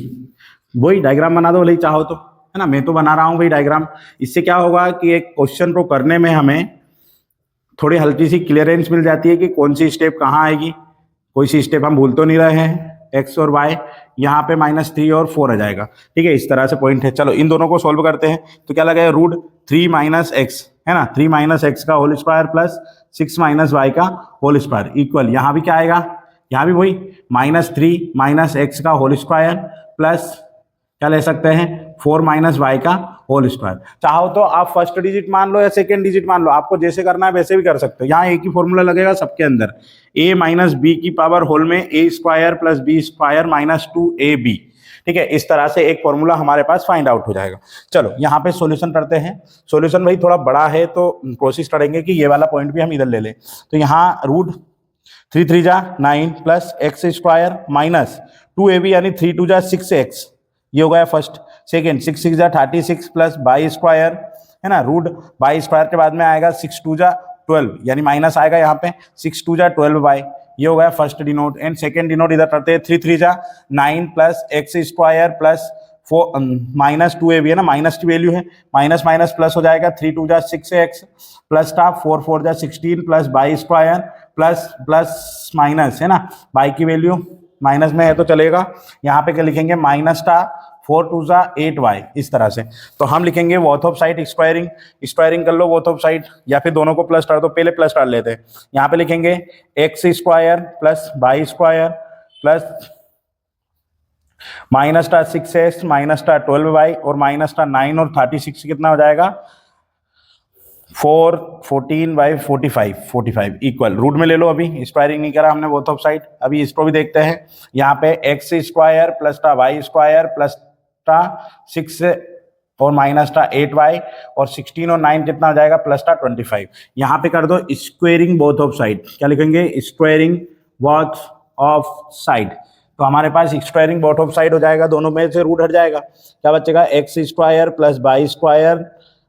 वही डायग्राम बना दो भले चाहो तो, है ना, मैं तो बना रहा हूं भाई डायग्राम। इससे क्या होगा कि एक क्वेश्चन को करने में हमें थोड़ी हल्की सी क्लियरेंस मिल जाती है कि कौन सी स्टेप कहाँ आएगी, कोई सी स्टेप हम भूल तो नहीं रहे हैं, एक्स और वाई, यहाँ पे -3 और 4 आ जाएगा। ठीक है, इस तरह से पॉइंट है। चलो इन दोनों को सॉल्व करते हैं, तो क्या लगेगा, रूट 3 - x है ना, 3 - x का होल स्क्वायर प्लस 6 - y का होल स्क्वायर इक्वल, यहाँ भी क्या आएगा, यहाँ भी वही -3 - x का होल स्क्वायर प्लस क्या ले सकते हैं 4 - y का होल स्क्वायर। चाहो तो आप फर्स्ट डिजिट मान लो या सेकेंड डिजिट मान लो, आपको जैसे करना है वैसे भी कर सकते हो। यहाँ एक ही फॉर्मूला लगेगा सबके अंदर, a - b की पावर होल में a square plus b square -2ab। ठीक है, इस तरह से एक फॉर्मूला हमारे पास फाइंड आउट हो जाएगा। चलो यहाँ पे सॉल्यूशन करते हैं। सॉल्यूशन भाई थोड़ा बड़ा है तो कोशिश करेंगे कि ये वाला पॉइंट भी हम इधर ले लें। तो यहाँ रूट 3 3 जा 9 plus x square minus 2ab यानी 3 2 जा 6x, ये हो गया फर्स्ट। सेकेंड 6 6 जा 36 प्लस बाई स्क्वायर है ना, रूट बाई स्क्वायर के बाद में आएगा 6 2 जा 12 यानी माइनस आएगा यहाँ पे 6 2 जा 12 बाई, ये हो गया first denote. And second denote इधर करते हैं 3 3 जा 9 plus x square plus -2ab है ना, माइनस की वैल्यू है, माइनस माइनस प्लस हो जाएगा 3 2 जा 6x प्लस था 4 4 जा 16 plus by square plus plus minus है ना, बाई की वैल्यू माइनस में है तो चलेगा। यहाँ पे क्या लिखेंगे, माइनस था 4 2 जा 8y, इस तरह से। तो हम लिखेंगे बोथ ऑफ साइड स्क्वायरिंग कर लो बोथ ऑफ साइड, या फिर दोनों को प्लस कर दो, पहले प्लस कर लेते हैं। यहाँ पे लिखेंगे x square plus by square plus minus था 6x माइनस था 12y और माइनस था 9 और 36 कितना हो जाएगा 4 14 बाई 45 इक्वल, रूट में ले लो, अभी स्क्वायरिंग नहीं करा हमने बोथ ऑफ साइड। अभी इसको भी देखते हैं, यहाँ पे एक्स स्क्वायर प्लस था वाई स्क्वायर प्लस था 6 और माइनस था 8y और 16 और 9 कितना हो जाएगा प्लस था 25। यहाँ पे कर दो स्क्वायरिंग बोथ ऑफ साइड, क्या लिखेंगे, स्क्वायरिंग बोथ ऑफ साइड। तो हमारे पास स्क्वायरिंग बोथ ऑफ साइड हो जाएगा, दोनों में से रूट हट जाएगा, क्या बचेगा X square plus Y square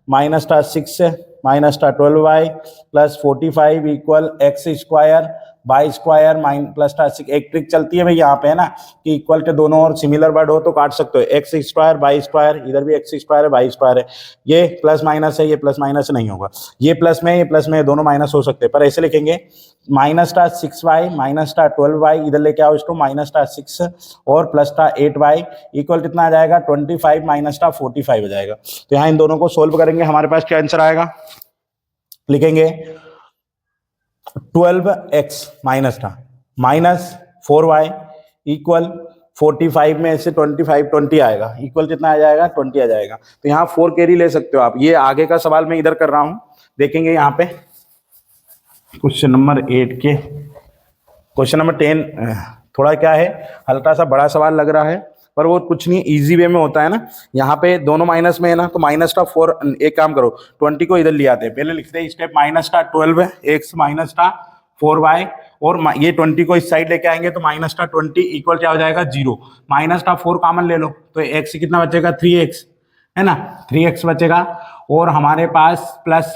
minus का 6 माइनस का 12y plus 45 equal X square by square minus plus का 6। एक ट्रिक चलती है भाई यहाँ पे है ना कि इक्वल के दोनों और सिमिलर वर्ड हो तो काट सकते हो, एक्स स्क्वायर बाई स्क्वायर, इधर भी एक्स स्क्वायर है बाई स्क्वायर है, ये प्लस माइनस है, ये प्लस माइनस नहीं होगा, ये प्लस में ये प्लस में दोनों माइनस हो सकते हैं, पर ऐसे लिखेंगे माइनस का 6y माइनस का 12y, इधर लेके आओ इसको माइनस का 6 और प्लस का 8y इक्वल कितना आ जाएगा 25 माइनस का 45 हो जाएगा। तो यहाँ इन दोनों को सोल्व करेंगे, हमारे पास क्या आंसर आएगा, लिखेंगे 12x माइनस का माइनस 4y इक्वल 45 में से 25 20 आएगा, इक्वल कितना आ जाएगा 20 आ जाएगा। तो यहाँ 4 कैरी ले सकते हो आप। ये आगे का सवाल मैं इधर कर रहा हूं, देखेंगे यहाँ पे क्वेश्चन नंबर 8 के क्वेश्चन नंबर 10 थोड़ा क्या है, हल्का सा बड़ा सवाल लग रहा है पर वो कुछ नहीं, इजी वे में होता है ना। यहाँ पे दोनों माइनस में है ना, तो माइनस का 4, एक काम करो 20 को इधर ले आते हैं, पहले लिखते हैं स्टेप माइनस का 12x माइनस का 4y और ये 20 को इस साइड लेके आएंगे तो माइनस का 20 इक्वल क्या हो जाएगा 0, माइनस का 4 कॉमन ले लो तो x कितना बचेगा 3x है ना, 3x बचेगा और हमारे पास प्लस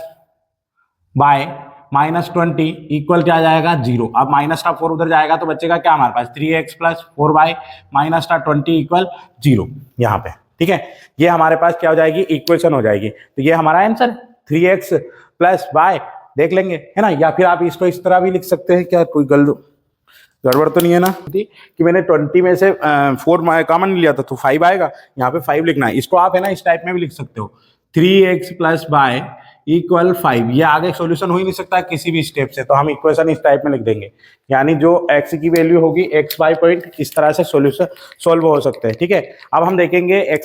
बाय माइनस 20 इक्वल क्या आ जाएगा 0। अब माइनस का 4 उधर जाएगा तो बचेगा क्या हमारे पास 3x प्लस 4y माइनस का 20 इक्वल 0 यहाँ पे, ठीक है। ये हमारे पास क्या हो जाएगी इक्वेशन हो जाएगी, तो ये हमारा आंसर 3x प्लस y देख लेंगे है ना, या फिर आप इसको इस तरह भी लिख सकते हैं, क्या कोई गड़बड़ तो नहीं है ना कि मैंने 20 में से 4 कॉमन लिया था तो 5 आएगा, यहाँ पे 5 लिखना है। इसको आप है ना इस टाइप में भी लिख सकते हो 3x प्लस y इक्वल 5, ये आगे सॉल्यूशन हो ही नहीं सकता किसी भी स्टेप से, तो हम इक्वेशन इस टाइप में लिख देंगे, यानी जो x की वैल्यू होगी x y पॉइंट इस तरह से सॉल्यूशन सॉल्व हो सकते हैं, ठीक है। अब हम देखेंगे x